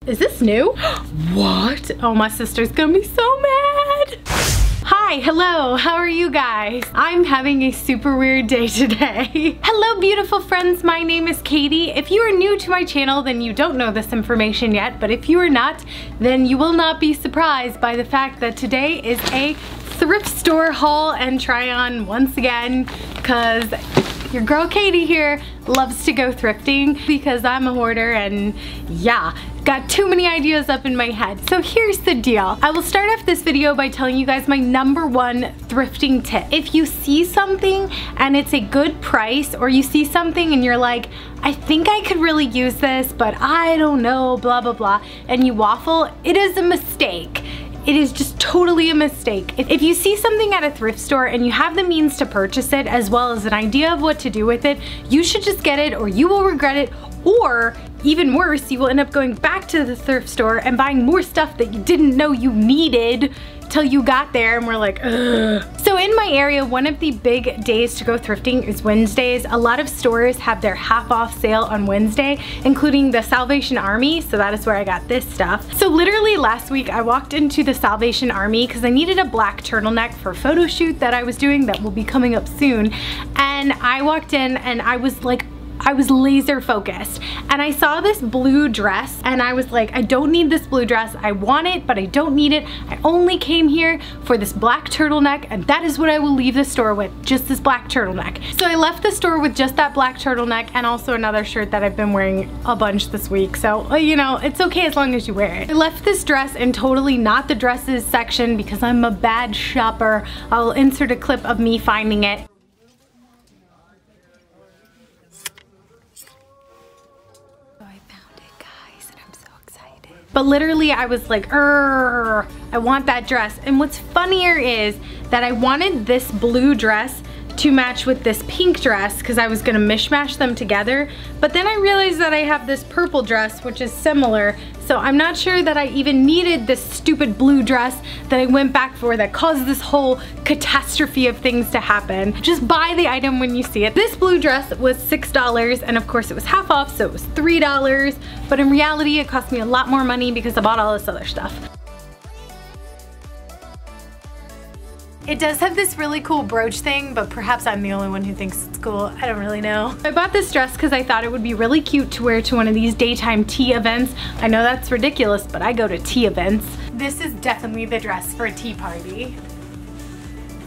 Is this new? What? Oh, my sister's gonna be so mad. Hi, hello, how are you guys? I'm having a super weird day today. Hello beautiful friends, my name is Katie. If you are new to my channel, then you don't know this information yet, but if you are not, then you will not be surprised by the fact that today is a thrift store haul and try on once again, because your girl Katie here loves to go thrifting because I'm a hoarder and yeah, got too many ideas up in my head. So here's the deal. I will start off this video by telling you guys my #1 thrifting tip. If you see something and it's a good price, or you see something and you're like, I think I could really use this, but I don't know, blah, blah, blah, and you waffle, it is a mistake. It is just totally a mistake. If you see something at a thrift store and you have the means to purchase it, as well as an idea of what to do with it, you should just get it or you will regret it, or even worse, you will end up going back to the thrift store and buying more stuff that you didn't know you needed till you got there and were like, ugh. So in my area, one of the big days to go thrifting is Wednesdays. A lot of stores have their half off sale on Wednesday, including the Salvation Army, so that is where I got this stuff. So literally last week I walked into the Salvation Army because I needed a black turtleneck for a photo shoot that I was doing that will be coming up soon, and I walked in and I was laser focused, and I saw this blue dress and I was like, I don't need this blue dress. I want it, but I don't need it. I only came here for this black turtleneck, and that is what I will leave the store with, just this black turtleneck. So I left the store with just that black turtleneck and also another shirt that I've been wearing a bunch this week. So, you know, it's okay as long as you wear it. I left this dress in totally not the dresses section because I'm a bad shopper. I'll insert a clip of me finding it. But literally I was like, I want that dress. And what's funnier is that I wanted this blue dress to match with this pink dress because I was gonna mishmash them together. But then I realized that I have this purple dress which is similar. So I'm not sure that I even needed this stupid blue dress that I went back for that caused this whole catastrophe of things to happen. Just buy the item when you see it. This blue dress was $6, and of course it was half off, so it was $3. But in reality, it cost me a lot more money because I bought all this other stuff. It does have this really cool brooch thing, but perhaps I'm the only one who thinks it's cool. I don't really know. I bought this dress because I thought it would be really cute to wear to one of these daytime tea events. I know that's ridiculous, but I go to tea events. This is definitely the dress for a tea party.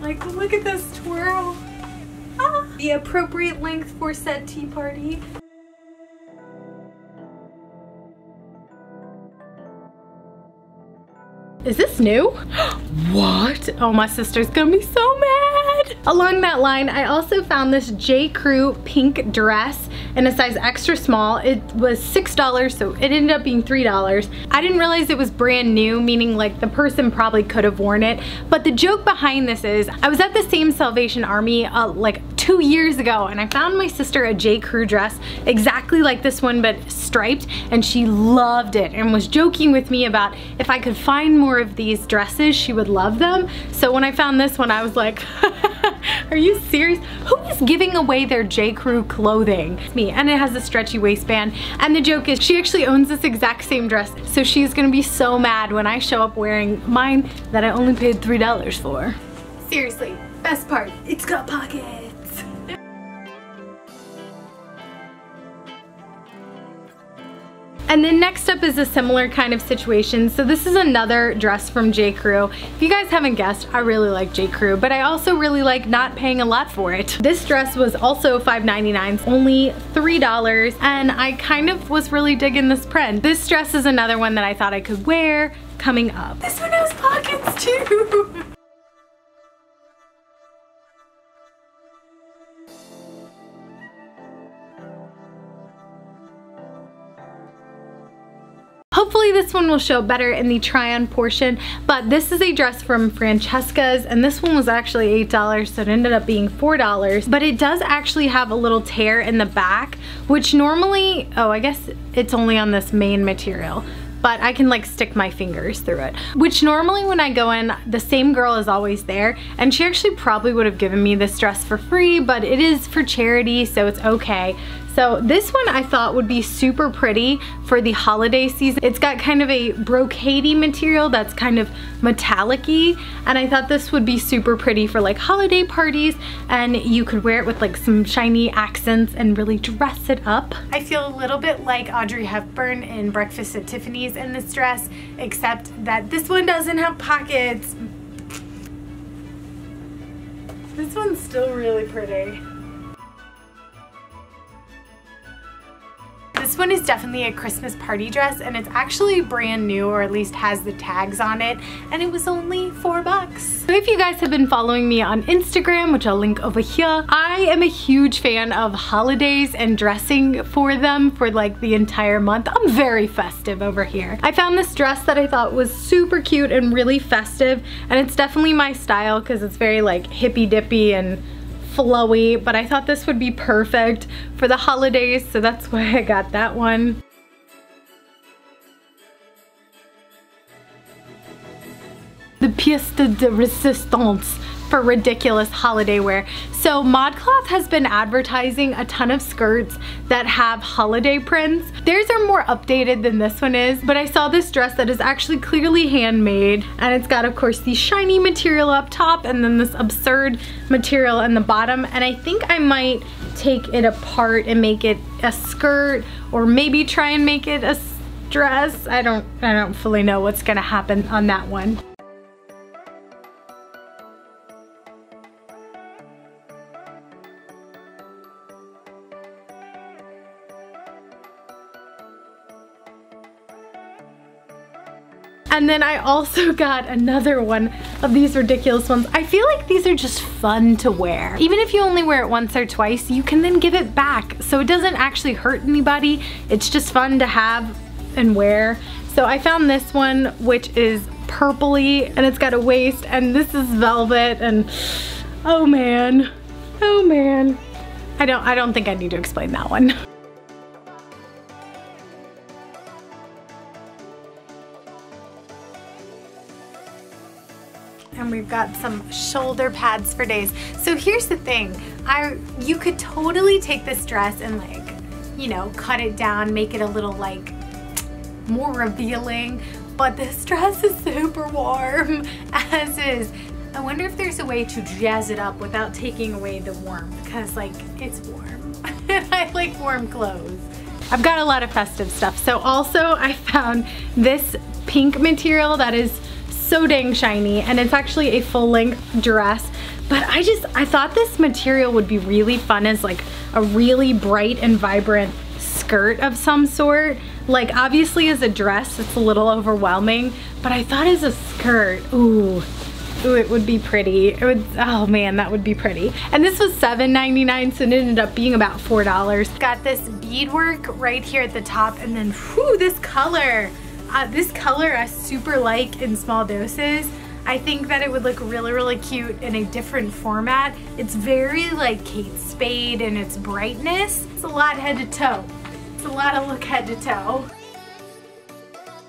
Like, look at this twirl. Ah, the appropriate length for said tea party. Is this new? What? Oh, my sister's gonna be so mad. Along that line, I also found this J. Crew pink dress in a size extra small. It was $6, so it ended up being $3. I didn't realize it was brand new, meaning like the person probably could have worn it. But the joke behind this is, I was at the same Salvation Army like 2 years ago, and I found my sister a J. Crew dress exactly like this one but striped, and she loved it and was joking with me about if I could find more of these dresses she would love them. So when I found this one I was like, are you serious? Who is giving away their J. Crew clothing? It's me, and it has a stretchy waistband, and the joke is she actually owns this exact same dress, so she's gonna be so mad when I show up wearing mine that I only paid $3 for. Seriously, best part, it's got pockets. And then next up is a similar kind of situation. So this is another dress from J. Crew. If you guys haven't guessed, I really like J. Crew, but I also really like not paying a lot for it. This dress was also $5.99, only $3, and I kind of was really digging this print. This dress is another one that I thought I could wear coming up. This one has pockets too. Hopefully this one will show better in the try-on portion, but this is a dress from Francesca's, and this one was actually $8, so it ended up being $4, but it does actually have a little tear in the back, which normally, oh, I guess it's only on this main material, but I can like stick my fingers through it, which normally when I go in, the same girl is always there, and she actually probably would have given me this dress for free, but it is for charity, so it's okay. So this one I thought would be super pretty for the holiday season. It's got kind of a brocadey material that's kind of metallic-y, and I thought this would be super pretty for like holiday parties, and you could wear it with like some shiny accents and really dress it up. I feel a little bit like Audrey Hepburn in Breakfast at Tiffany's in this dress, except that this one doesn't have pockets. This one's still really pretty. This one is definitely a Christmas party dress, and it's actually brand new, or at least has the tags on it, and it was only $4. So if you guys have been following me on Instagram, which I'll link over here, I am a huge fan of holidays and dressing for them for like the entire month. I'm very festive over here. I found this dress that I thought was super cute and really festive, and it's definitely my style because it's very like hippy dippy and flowy, but I thought this would be perfect for the holidays, so that's why I got that one. The pièce de résistance for ridiculous holiday wear. So ModCloth has been advertising a ton of skirts that have holiday prints. Theirs are more updated than this one is, but I saw this dress that is actually clearly handmade, and it's got of course the shiny material up top and then this absurd material in the bottom, and I think I might take it apart and make it a skirt, or maybe try and make it a dress. I don't fully know what's gonna happen on that one. And then I also got another one of these ridiculous ones. I feel like these are just fun to wear. Even if you only wear it once or twice, you can then give it back. So it doesn't actually hurt anybody. It's just fun to have and wear. So I found this one, which is purpley, and it's got a waist, and this is velvet, and oh man, oh man. I don't think I need to explain that one. And we've got some shoulder pads for days. So here's the thing, you could totally take this dress and like, you know, cut it down, make it a little like more revealing, but this dress is super warm as is. I wonder if there's a way to jazz it up without taking away the warmth, because like it's warm. I like warm clothes. I've got a lot of festive stuff. So also I found this pink material that is so dang shiny, and it's actually a full-length dress, but I thought this material would be really fun as like a really bright and vibrant skirt of some sort. Like obviously as a dress it's a little overwhelming, but I thought as a skirt, ooh, it would be pretty. It would, oh man, that would be pretty. And this was $7.99, so it ended up being about $4. Got this beadwork right here at the top, and then whew, this color I super like in small doses. I think that it would look really, really cute in a different format. It's very like Kate Spade in its brightness. It's a lot head to toe. It's a lot of look head to toe.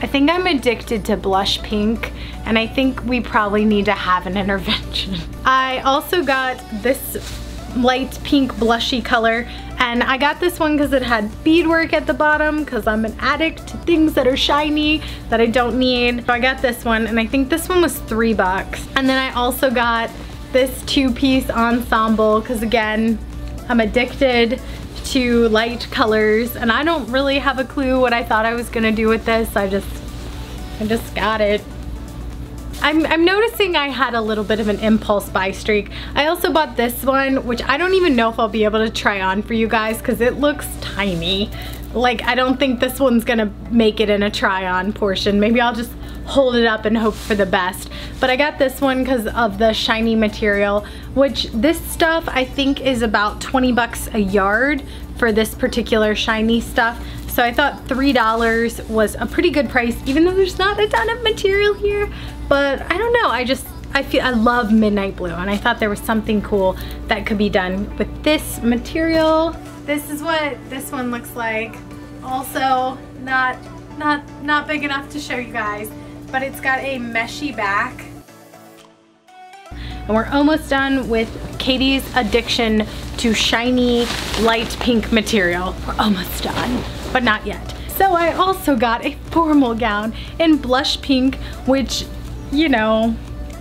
I think I'm addicted to blush pink, and I think we probably need to have an intervention. I also got this light pink blushy color, and I got this one because it had beadwork at the bottom, because I'm an addict to things that are shiny that I don't need. So I got this one, and I think this one was $3. And then I also got this two-piece ensemble because again, I'm addicted to light colors, and I don't really have a clue what I thought I was gonna do with this. I just got it. I'm noticing I had a little bit of an impulse buy streak. I also bought this one, which I don't even know if I'll be able to try on for you guys because it looks tiny. Like, I don't think this one's gonna make it in a try on portion. Maybe I'll just hold it up and hope for the best. But I got this one because of the shiny material, which this stuff I think is about 20 bucks a yard for this particular shiny stuff. So I thought $3 was a pretty good price, even though there's not a ton of material here. But I don't know, I love midnight blue, and I thought there was something cool that could be done with this material. This is what this one looks like. Also, not big enough to show you guys, but it's got a meshy back. and we're almost done with Katie's addiction to shiny light pink material. We're almost done, but not yet. So I also got a formal gown in blush pink, which, you know,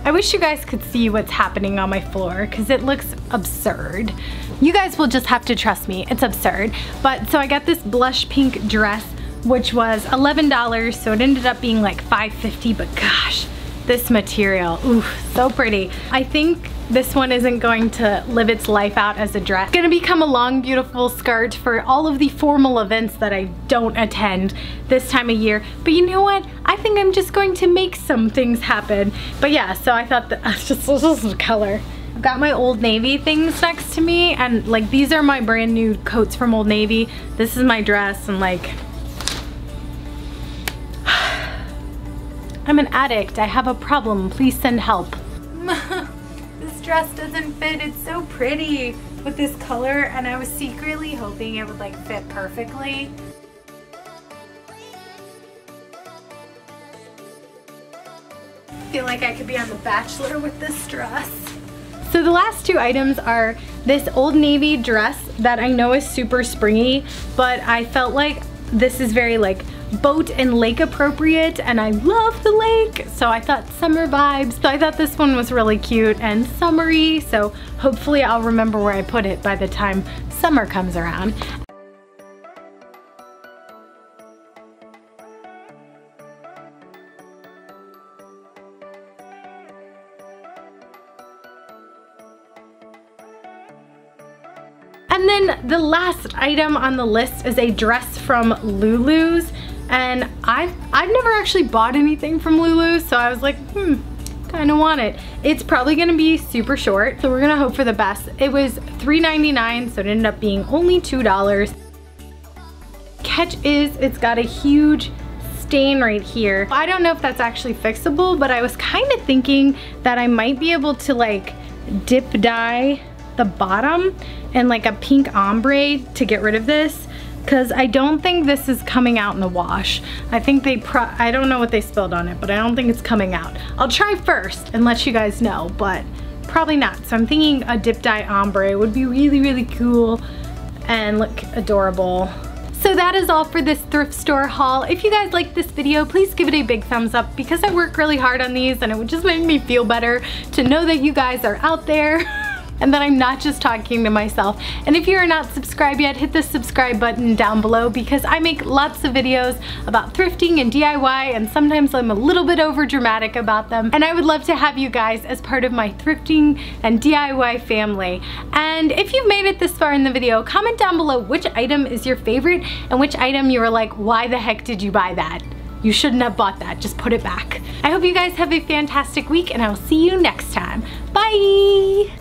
I wish you guys could see what's happening on my floor because it looks absurd. You guys will just have to trust me, it's absurd. But so I got this blush pink dress, which was $11, so it ended up being like $5.50, but gosh, this material, ooh, so pretty. I think this one isn't going to live its life out as a dress. It's gonna become a long, beautiful skirt for all of the formal events that I don't attend this time of year. But you know what? I think I'm just going to make some things happen. But yeah, so I thought that just the color. I've got my Old Navy things next to me, and like these are my brand new coats from Old Navy. This is my dress, and like, I'm an addict. I have a problem. Please send help. This dress doesn't fit. It's so pretty with this color, and I was secretly hoping it would like fit perfectly. I feel like I could be on The Bachelor with this dress. So the last two items are this Old Navy dress that I know is super springy, but I felt like this is very like boat and lake appropriate, and I love the lake, so I thought summer vibes. So I thought this one was really cute and summery, so hopefully I'll remember where I put it by the time summer comes around. And then the last item on the list is a dress from Lulu's, and I've never actually bought anything from Lulu's, so I was like, kind of want it. It's probably gonna be super short, so we're gonna hope for the best. It was $3.99, so it ended up being only $2. Catch is, it's got a huge stain right here. I don't know if that's actually fixable, but I was kind of thinking that I might be able to like dip dye the bottom and like a pink ombre to get rid of this, because I don't think this is coming out in the wash. I think I don't know what they spilled on it, but I don't think it's coming out. I'll try first and let you guys know, but probably not. So I'm thinking a dip dye ombre would be really, really cool and look adorable. So that is all for this thrift store haul. If you guys liked this video, please give it a big thumbs up, because I work really hard on these and it would just make me feel better to know that you guys are out there and that I'm not just talking to myself. And if you are not subscribed yet, hit the subscribe button down below, because I make lots of videos about thrifting and DIY, and sometimes I'm a little bit over dramatic about them. And I would love to have you guys as part of my thrifting and DIY family. And if you've made it this far in the video, comment down below which item is your favorite and which item you were like, why the heck did you buy that? You shouldn't have bought that, just put it back. I hope you guys have a fantastic week, and I will see you next time. Bye!